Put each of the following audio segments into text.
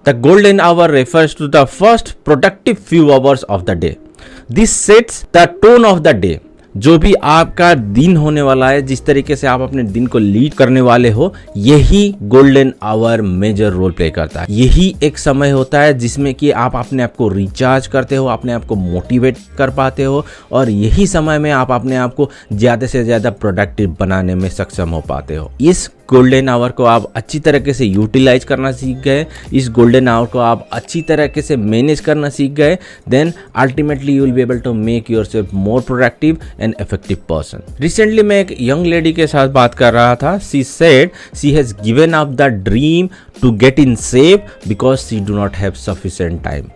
The golden hour refers to the first productive few hours of the day. This sets the tone of the day. जो भी आपका दिन होने वाला है, जिस तरीके से आप अपने दिन को लीड करने वाले हो, यही golden hour major role play करता है. यही एक समय होता है जिसमें कि आप अपने आप को रिचार्ज करते हो, अपने आप को मोटिवेट कर पाते हो, और यही समय में आप अपने आप को ज़्यादा से ज़्यादा प्रोडक्टिव बनाने में सक्षम हो पाते हो. इस गोल्डन आवर को आप अच्छी तरीके से यूटिलाइज करना सीख गए, इस गोल्डन आवर को आप अच्छी तरीके से मैनेज करना सीख गए, then ultimately you will be able to make yourself more productive and effective person. Recently मैं एक यंग लेडी के साथ बात कर रहा था. She said she has given up the dream to get in shape because she do not have sufficient time.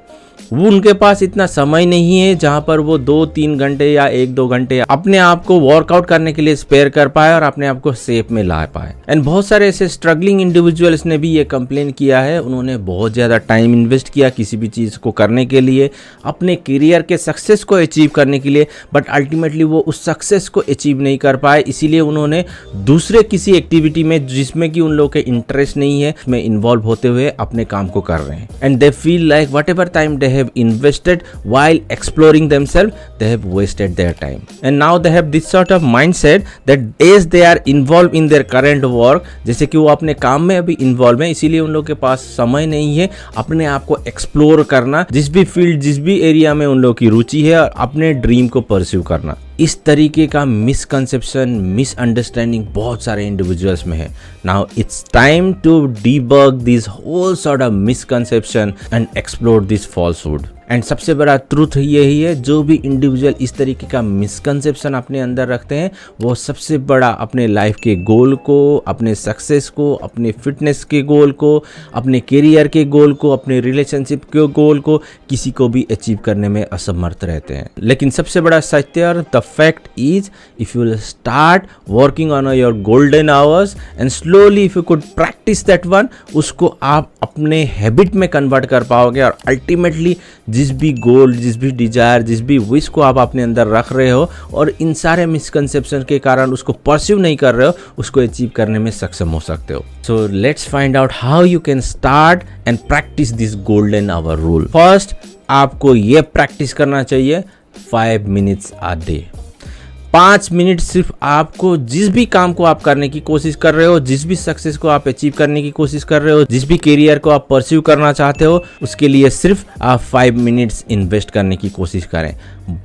वो उनके पास इतना समय नहीं है जहां पर वो 2-3 घंटे या 1-2 घंटे अपने आप को वर्कआउट करने के लिए स्पेयर कर पाए और अपने आप को शेप में ला पाए. एंड बहुत सारे ऐसे स्ट्रगलिंग इंडिविजुअल्स ने भी ये कंप्लेन किया है. उन्होंने बहुत ज़्यादा टाइम इन्वेस्ट किया किसी भी चीज़ को करने के लिए, अपने करियर के सक्सेस को अचीव करने के लिए, बट अल्टीमेटली वो उस सक्सेस को अचीव नहीं कर पाए. इसीलिए उन्होंने दूसरे किसी एक्टिविटी में जिसमें कि उन लोगों के इंटरेस्ट नहीं है उसमें इन्वॉल्व होते हुए अपने काम को कर रहे हैं. And they feel like what ever time they have invested while exploring themselves, they have wasted their time. And now they have this sort of mindset that as they are involved in their current work, जैसे कि वो अपने काम में अभी involve है, इसीलिए उन लोगों के पास समय नहीं है अपने आप को एक्सप्लोर करना, जिस भी फील्ड जिस भी एरिया में उन लोगों की रुचि है, और अपने ड्रीम को परस्यू करना. इस तरीके का मिसकंसेप्शन, मिसअंडरस्टैंडिंग बहुत सारे इंडिविजुअल्स में है. Now it's time to debug this whole sort of misconception and explore this falsehood. And सबसे बड़ा ट्रूथ यही है, जो भी इंडिविजुअल इस तरीके का मिसकंसेप्शन अपने अंदर रखते हैं, वो सबसे बड़ा अपने लाइफ के गोल को, अपने सक्सेस को, अपने फिटनेस के गोल को, अपने करियर के गोल को, अपने रिलेशनशिप के गोल को किसी को भी अचीव करने में असमर्थ रहते हैं. लेकिन सबसे बड़ा सत्य, the fact is, if you will start working on your golden hours and slowly if you could practice that one, उसको आप अपने हैबिट में कन्वर्ट कर पाओगे, और अल्टीमेटली जिस भी गोल, जिस भी डिजायर, जिस भी विश को आप अपने अंदर रख रहे हो और इन सारे मिसकंसेप्शन के कारण उसको परस्यू नहीं कर रहे हो, उसको अचीव करने में सक्षम हो सकते हो. So let's find out how you can start and practice this golden hour rule. First, आपको ये प्रैक्टिस करना चाहिए 5 मिनट्स अ डे. 5 मिनट सिर्फ आपको जिस भी काम को आप करने की कोशिश कर रहे हो, जिस भी सक्सेस को आप अचीव करने की कोशिश कर रहे हो, जिस भी करियर को आप परस्यू करना चाहते हो, उसके लिए सिर्फ आप 5 मिनट्स इन्वेस्ट करने की कोशिश करें.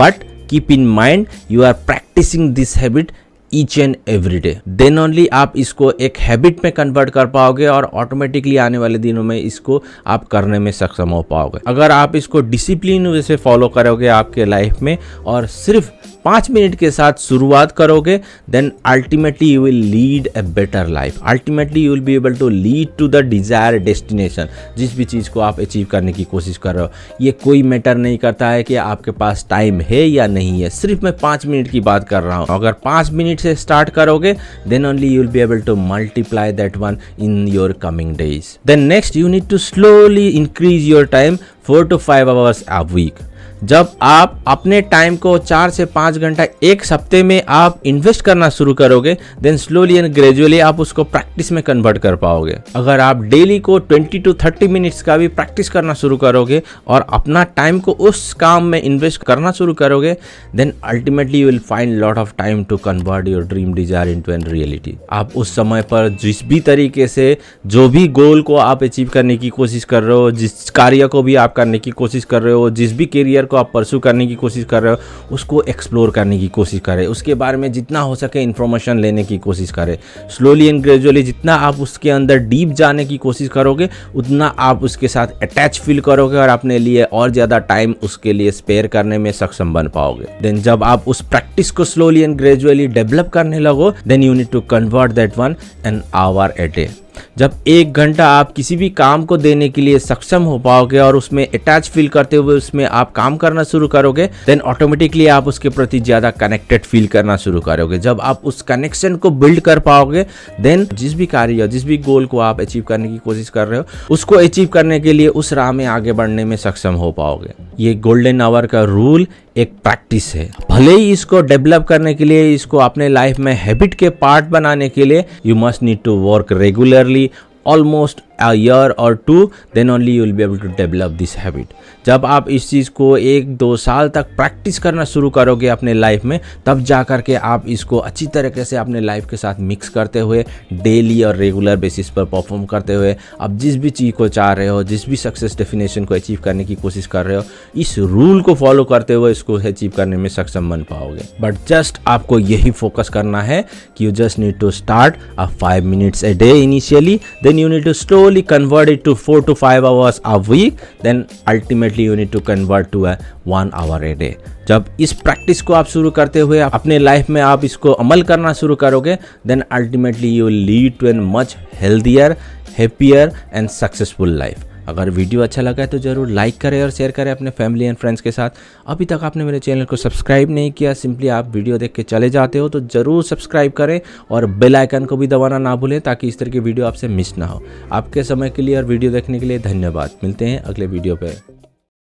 But keep in mind you are practising this habit each and every day. Then only आप इसको एक हैबिट में कन्वर्ट कर पाओगे और ऑटोमेटिकली आने वाले दिनों में इसको आप करने में सक्षम हो पाओगे. अगर आप इसको डिसिप्लिन वैसे फॉलो करोगे आपके लाइफ में और सिर्फ 5 मिनट के साथ शुरुआत करोगे, then ultimately you will lead a better life. Ultimately you will be able to lead to the desire destination. जिस भी चीज़ को आप अचीव करने की कोशिश कर रहे हो, ये कोई मैटर नहीं करता है कि आपके पास टाइम है या नहीं है. सिर्फ मैं 5 मिनट की बात कर रहा हूँ. अगर 5 मिनट से स्टार्ट करोगे, then only you will be able to multiply that one in your coming days. Then next, you need to slowly increase your time 4 to 5 hours a week. जब आप अपने टाइम को 4 से 5 घंटा एक हफ्ते में आप इन्वेस्ट करना शुरू करोगे, देन स्लोली एंड ग्रेजुअली आप उसको प्रैक्टिस में कन्वर्ट कर पाओगे. अगर आप डेली को 20 to 30 मिनट्स का भी प्रैक्टिस करना शुरू करोगे और अपना टाइम को उस काम में इन्वेस्ट करना शुरू करोगे, then ultimately you will find lot of time to convert your dream desire into an reality. आप उस समय पर जिस भी तरीके से जो भी गोल को आप अचीव करने की कोशिश कर रहे हो, जिस कार्य को भी आप करने की कोशिश कर रहे हो, जिस भी करियर को आप परस्यू करने की कोशिश कर रहे हो, उसको एक्सप्लोर करने की कोशिश करें. उसके बारे में जितना हो सके इन्फॉर्मेशन लेने की कोशिश करें. स्लोली एंड ग्रेजुअली जितना आप उसके अंदर डीप जाने की कोशिश करोगे, उतना आप उसके साथ अटैच फील करोगे और अपने लिए और ज़्यादा टाइम उसके लिए स्पेयर करने में सक्षम बन पाओगे. देन जब आप उस प्रैक्टिस को स्लोली एंड ग्रेजुअली डेवलप करने लगो, then you need to convert that one an hour a day. जब 1 घंटा आप किसी भी काम को देने के लिए सक्षम हो पाओगे और उसमें अटैच फील करते हुए उसमें आप काम करना शुरू करोगे, देन ऑटोमेटिकली आप उसके प्रति ज़्यादा कनेक्टेड फील करना शुरू करोगे. जब आप उस कनेक्शन को बिल्ड कर पाओगे, देन जिस भी कार्य, जिस भी गोल को आप अचीव करने की कोशिश कर रहे हो, उसको अचीव करने के लिए उस राह में आगे बढ़ने में सक्षम हो पाओगे. ये गोल्डन आवर का रूल एक प्रैक्टिस है. भले ही इसको डेवलप करने के लिए, इसको अपने लाइफ में हैबिट के पार्ट बनाने के लिए, you must need to work regularly, almost a year or 2, then only you will be able to develop this habit. जब आप इस चीज़ को 1-2 साल तक प्रैक्टिस करना शुरू करोगे अपने लाइफ में, तब जा कर के आप इसको अच्छी तरीके से अपने लाइफ के साथ मिक्स करते हुए डेली और रेगुलर बेसिस पर परफॉर्म करते हुए आप जिस भी चीज़ को चाह रहे हो, जिस भी सक्सेस डेफिनेशन को अचीव करने की कोशिश कर रहे हो, इस रूल को फॉलो करते हुए इसको अचीव करने में सक्षम बन पाओगे। बट जस्ट आपको यही फोकस करना है कि you just need to start 5 minutes a day initially, then you need to slowly convert it to 4 to 5 hours a week, then ultimately you need to convert to a 1 hour a day. जब इस practice को आप शुरू करते हुए अपने life में आप इसको अमल करना शुरू करोगे, then ultimately you will lead to a much healthier, happier and successful life. अगर वीडियो अच्छा लगा है तो ज़रूर लाइक करें और शेयर करें अपने फैमिली एंड फ्रेंड्स के साथ। अभी तक आपने मेरे चैनल को सब्सक्राइब नहीं किया, सिंपली आप वीडियो देख के चले जाते हो, तो ज़रूर सब्सक्राइब करें और बेल आइकन को भी दबाना ना भूलें ताकि इस तरह की वीडियो आपसे मिस ना हो। आपके समय के लिए और वीडियो देखने के लिए धन्यवाद। मिलते हैं अगले वीडियो पे।